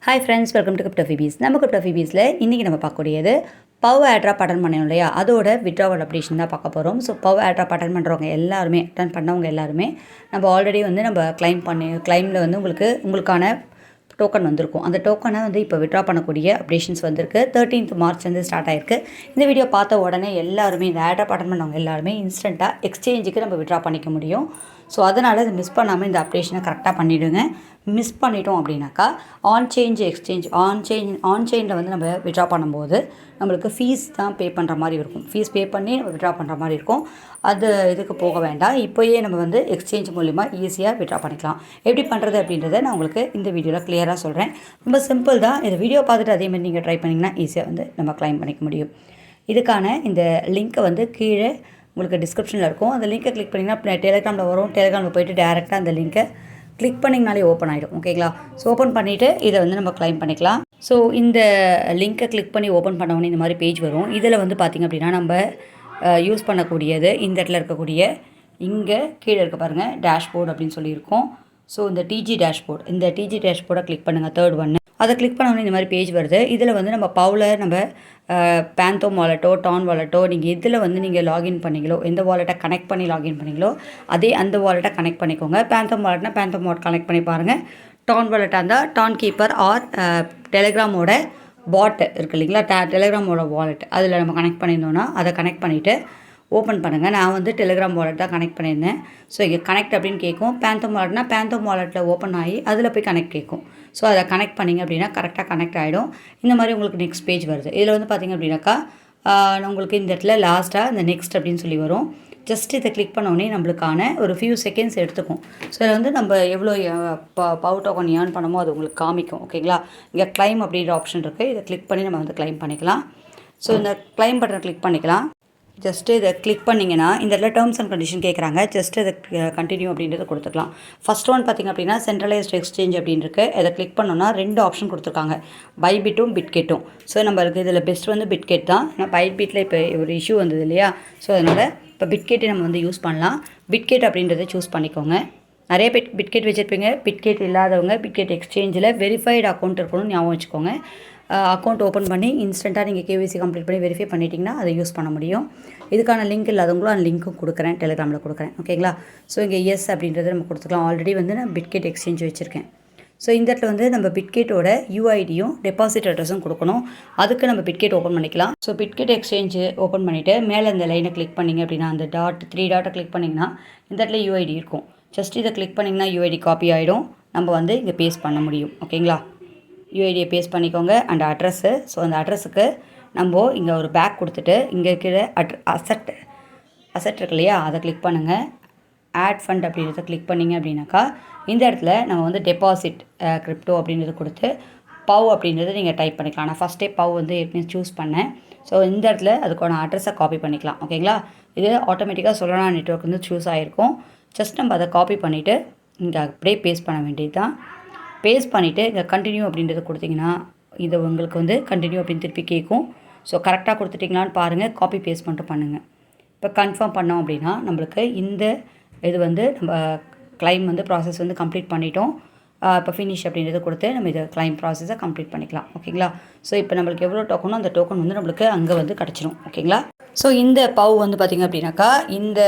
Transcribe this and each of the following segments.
Hi friends, welcome to crypto ஃபிபீஸ். நம்ம crypto ஃபிபீஸில் இன்றைக்கி நம்ம பார்க்கக்கூடியது பவர் ஏர்ட்ராப் அட்டன் பண்ணணும் இல்லையா, அதோட விட்ராவல் அப்டேஷன் தான் பார்க்க போகிறோம். ஸோ பவர் ஏர்ட்ராப் அட்டன் பண்ணுறவங்க எல்லாருமே, அட்டன் பண்ணவங்க எல்லாருமே நம்ம ஆல்ரெடி நம்ம கிளைமில் உங்களுக்கான டோக்கன் வந்திருக்கும். அந்த டோக்கனை இப்போ விட்ரா பண்ணக்கூடிய அப்டேஷன்ஸ் வந்திருக்கு. 13th March ஸ்டார்ட் ஆயிருக்கு. இந்த வீடியோ பார்த்த உடனே எல்லாருமே இந்த ஏர்ட்ராப் அட்டன் பண்ணவங்க எல்லாருமே இன்ஸ்டண்ட்டாக எக்ஸ்சேஞ்சுக்கு நம்ம விட்ரா பண்ணிக்க முடியும். ஸோ அதனால் இதை மிஸ் பண்ணாமல் இந்த அப்டேஷனை கரெக்டாக பண்ணிவிடுங்க. மிஸ் பண்ணிட்டோம் அப்படின்னாக்கா ஆன் செயினில் நம்ம விட்ரா பண்ணும்போது நம்மளுக்கு ஃபீஸ் தான் பே பண்ணுற மாதிரி இருக்கும். ஃபீஸ் பே பண்ணி நம்ம விட்ரா பண்ணுற மாதிரி இருக்கும். அது இதுக்கு போக வேண்டாம். இப்போயே நம்ம எக்ஸ்சேஞ்ச் மூலிமா ஈஸியாக விட்ரா பண்ணிக்கலாம். எப்படி பண்ணுறது அப்படின்றத நான் உங்களுக்கு இந்த வீடியோவில் கிளியராக சொல்கிறேன். ரொம்ப சிம்பிள் தான். இந்த வீடியோ பார்த்துட்டு அதேமாதிரி நீங்கள் ட்ரை பண்ணிங்கன்னா ஈஸியாக நம்ம கிளைம் பண்ணிக்க முடியும். இதுக்கான இந்த லிங்க்கை கீழே உங்களுக்கு டிஸ்கிரிப்ஷனில் இருக்கும். அந்த லிங்க்கை கிளிக் பண்ணிங்கன்னா டெலிகிராமில் வரும். டெலிகிராமில் போய்ட்டு டேரெக்டாக அந்த லிங்க்கை கிளிக் பண்ணிங்கனாலே ஓப்பன் ஆகிடும். ஓகேங்களா? ஸோ ஓப்பன் பண்ணிவிட்டு இதை நம்ம கிளைம் பண்ணிக்கலாம். ஸோ இந்த லிங்க்கை கிளிக் பண்ணி ஓப்பன் பண்ணோன்னே இந்த மாதிரி பேஜ் வரும். இதில் பார்த்திங்க அப்படின்னா நம்ம யூஸ் பண்ணக்கூடியது இந்த இடத்துல இருக்கக்கூடிய இங்கே கீழே இருக்க பாருங்கள் டேஷ்போர்ட் அப்படின்னு சொல்லியிருக்கோம். ஸோ இந்த டிஜி டேஷ்போர்டை கிளிக் பண்ணுங்கள். தேர்ட் ஒன்று அதை கிளிக் பண்ணோன்னே இந்த மாதிரி பேஜ் வருது. இதில் நம்ம பவுலில் பேந்தோம் வாலெட்டோ டான் வாலெட்டோ நீங்கள் இதில் நீங்கள் லாகின் பண்ணிங்களோ, எந்த வாலெட்டை கனெக்ட் பண்ணி லாகின் பண்ணிங்களோ அந்த வாலெட்டை கனெக்ட் பண்ணிக்கோங்க. பேந்தோம் வாலெட்னா பேந்தோம் வாலெட் கனெக்ட் பண்ணி பாருங்கள். டான் வாலெட்டாக இருந்தால் டான் கீப்பர் ஆர் டெலிகிராமோட பாட் இருக்குது இல்லைங்களா, டெலிகிராமோட வாலெட் அதில் நம்ம கனெக்ட் பண்ணியிருந்தோன்னா அதை கனெக்ட் பண்ணிவிட்டு ஓப்பன் பண்ணுங்கள். நான் டெலிகிராம் வாலெட் தான் கனெக்ட் பண்ணியிருந்தேன். ஸோ இங்கே கனெக்ட் அப்படின்னு கேட்கும். பேந்தோம் வாலெட்னா பேந்தோம் வாலெட்டில் ஓப்பன் ஆகி அதில் போய் கனெக்ட் கேட்கும். ஸோ அதை கனெக்ட் பண்ணிங்க அப்படின்னா கரெக்டாக கனெக்ட் ஆகிடும். இந்த மாதிரி உங்களுக்கு நெக்ஸ்ட் பேஜ் வருது. இதில் பார்த்திங்க அப்படின்னாக்கா உங்களுக்கு இந்த இடத்துல லாஸ்ட்டாக இந்த நெக்ஸ்ட் அப்படின்னு சொல்லி வரும். ஜஸ்ட் இதை கிளிக் பண்ணோடனே நம்மளுக்கான ஒரு ஃபியூ செகண்ட்ஸ் எடுத்துக்கும். ஸோ இதில் நம்ம எவ்வளோ பவர் டோக்கன் ஏர்ன் பண்ணமோ அது உங்களுக்கு காமிக்கும். ஓகேங்களா? இங்கே கிளைம் அப்படின்ற ஆப்ஷன் இருக்குது. இதை கிளிக் பண்ணி நம்ம கிளைம் பண்ணிக்கலாம். ஸோ இந்த கிளைம் பட்டனை கிளிக் பண்ணிக்கலாம். ஜஸ்ட்டு இதை கிளிக் பண்ணிங்கன்னா இந்த இடத்துல டேர்ம்ஸ் அண்ட் கண்டிஷன் கேட்குறாங்க. ஜஸ்ட்டு இதை கண்டினியூ அப்படின்றத கொடுத்துக்கலாம். ஃபஸ்ட் ஒன் பார்த்திங்க அப்படின்னா சென்ட்ரலைஸ்ட் எக்ஸ்சேஞ்ச் அப்படின்னு இருக்குது. இதை கிளிக் பண்ணோன்னா 2 ஆப்ஷன் கொடுத்துருக்காங்க, பைபிட்டும் பிட்கெட்டும். ஸோ நம்மளுக்கு இதில் பெஸ்ட் பிட்கெட் தான். ஏன்னா பைபிட்டில் இப்போ ஒரு இஷ்யூ வந்தது இல்லையா, ஸோ அதனால் இப்போ பிட்கெட்டை நம்ம யூஸ் பண்ணலாம். பிட்கெட் அப்படின்றத சூஸ் பண்ணிக்கோங்க. நிறைய பிட்கெட் வச்சுருப்பீங்க. பிட்கெட் இல்லாதவங்க பிட்கெட் எக்ஸ்சேஞ்சில் வெரிஃபைடு அக்கௌண்ட் இருக்கணும்னு ஞாபகம் வச்சுக்கோங்க. அக்கௌண்ட் ஓப்பன் பண்ணி இன்ஸ்டண்ட்டாக நீங்கள் கேவிசி கம்ப்ளீட் பண்ணி வெரிஃபை பண்ணிட்டீங்கன்னா அதை யூஸ் பண்ண முடியும். இதுக்கான லிங்க் இல்லாதவங்களும் அந்த லிங்க்கும் கொடுக்குறேன், டெலிகிராமில் கொடுக்குறேன். ஓகேங்களா? ஸோ இங்கே எஸ் அப்படின்றத நம்ம கொடுத்துக்கலாம். ஆல்ரெடி நான் பிட்கெட் எக்ஸ்சேஞ்ச் வச்சுருக்கேன். ஸோ இந்த இடத்துல நம்ம பிட்கெட்டோட யூஐடியும் டெபாசிட் அட்ரஸும் கொடுக்கணும். அதுக்கு நம்ம பிட்கெட் ஓப்பன் பண்ணிக்கலாம். ஸோ பிட்கெட் எக்ஸ்சேஞ்சு ஓப்பன் பண்ணிவிட்டு மேலே இந்த லைனை கிளிக் பண்ணிங்க அப்படின்னா அந்த 3 டாட்டை கிளிக் பண்ணிங்கன்னா இந்த இடத்துல யூஐடி இருக்கும். ஜஸ்ட் இதை கிளிக் பண்ணிங்கன்னா யூஐடி காப்பி ஆகிடும். நம்ம இங்கே பேஸ்ட் பண்ண முடியும். ஓகேங்களா? யூஐடியை பேஸ்ட் பண்ணிக்கோங்க அண்ட் அட்ரஸ்ஸு. ஸோ அந்த அட்ரஸுக்கு நம்ம இங்கே ஒரு பேக் கொடுத்துட்டு இங்கே இருக்கிற அசெட் இருக்கு இல்லையா, அதை கிளிக் பண்ணுங்கள். ஆட் ஃபண்ட் அப்படின்றத கிளிக் பண்ணிங்க அப்படின்னாக்கா இந்த இடத்துல நம்ம டெபாசிட் கிரிப்டோ அப்படின்றத கொடுத்து பவ் அப்படின்றத நீங்கள் டைப் பண்ணிக்கலாம். நான் ஃபஸ்ட்டே பவ் ஏற்கனவே சூஸ் பண்ணேன். ஸோ இந்த இடத்துல அதுக்கான அட்ரஸை காப்பி பண்ணிக்கலாம். ஓகேங்களா? இது ஆட்டோமேட்டிக்காக சொல்லனா நெட்வொர்க் சூஸ் ஆகிருக்கும். ஜஸ்ட் நம்ம அதை காப்பி பண்ணிவிட்டு இங்கே அப்படியே பேஸ்ட் பண்ண வேண்டியது தான். பேஸ்ட் பண்ணிவிட்டு இங்கே கண்டினியூ அப்படின்றத கொடுத்திங்கன்னா இது உங்களுக்கு கண்டினியூ அப்படின்னு திருப்பி கேட்கும். ஸோ கரெக்டாக கொடுத்துட்டிங்களான்னு பாருங்கள். காப்பி பேஸ்ட் பண்ணிட்டு பண்ணுங்கள். இப்போ கன்ஃபார்ம் பண்ணோம் அப்படின்னா நம்மளுக்கு இந்த இது நம்ம கிளைம் ப்ராசஸ் கம்ப்ளீட் பண்ணிட்டோம். இப்போ ஃபினிஷ் அப்படின்றத கொடுத்து நம்ம இதை கிளைம் ப்ராசஸை கம்ப்ளீட் பண்ணிக்கலாம். ஓகேங்களா? ஸோ இப்போ நம்மளுக்கு எவ்வளோ டோக்கனோ அந்த டோக்கன் நம்மளுக்கு அங்கே கிடச்சிடும். ஓகேங்களா? ஸோ இந்த பவ் பார்த்திங்க அப்படின்னாக்கா இந்த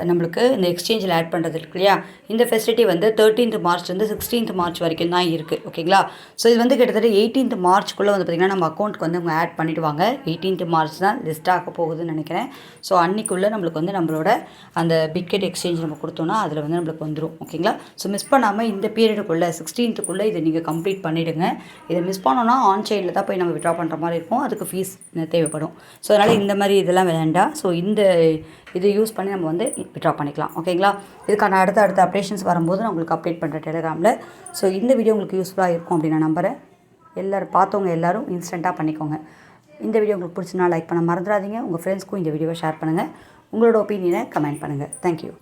நம்மளுக்கு இந்த எக்ஸ்சேஞ்சில் ஆட் பண்ணுறது இருக்கு இல்லையா, இந்த facility 13th March 16th March வரைக்கும் தான் இருக்குது. ஓகேங்களா? ஸோ இது கிட்டத்தட்ட 18th Marchக்குள்ளே பார்த்திங்கன்னா நம்ம அக்கௌண்ட்டுக்கு அவங்க ஆட் பண்ணிவிடுவாங்க. 18th March தான் லிஸ்ட் ஆக போகுதுன்னு நினைக்கிறேன். ஸோ அன்றைக்குள்ளே நம்மளுக்கு நம்மளோட அந்த பிட்கெட் எக்ஸ்சேஞ்ச் நம்ம கொடுத்தோன்னா அதில் நம்மளுக்கு வந்துடும். ஓகேங்களா? ஸோ மிஸ் பண்ணாமல் இந்த பீரியடுக்குள்ளே 16th இதை நீங்கள் கம்ப்ளீட் பண்ணிவிடுங்க. இதை மிஸ் பண்ணோன்னா ஆன் செயினில் தான் போய் நம்ம விட்ரா பண்ணுற மாதிரி இருக்கும். அதுக்கு ஃபீஸ் தேவைப்படும். ஸோ அதனால் இந்த மாதிரி இதெல்லாம் வேண்டாம். ஸோ இதை யூஸ் பண்ணி நம்ம விட்ரா பண்ணிக்கலாம். ஓகேங்களா? இதுக்கான அடுத்த அப்டேஷன்ஸ் வரும்போது நான் உங்களுக்கு அப்டேட் பண்ணுறேன் டெலிகிராமில். ஸோ இந்த வீடியோ உங்களுக்கு யூஸ்ஃபுல்லாக இருக்கும் அப்படின்னு நான் நம்புகிறேன். பார்த்தவங்க எல்லோரும் இன்ஸ்டண்ட்டாக பண்ணிக்கோங்க. இந்த வீடியோ உங்களுக்கு பிடிச்சினா லைக் பண்ண மறந்துடாதீங்க. உங்கள் ஃப்ரெண்ட்ஸ்க்கும் இந்த வீடியோவை ஷேர் பண்ணுங்கள். உங்களோட ஒப்பீனியனை கமெண்ட் பண்ணுங்கள். தேங்க்யூ.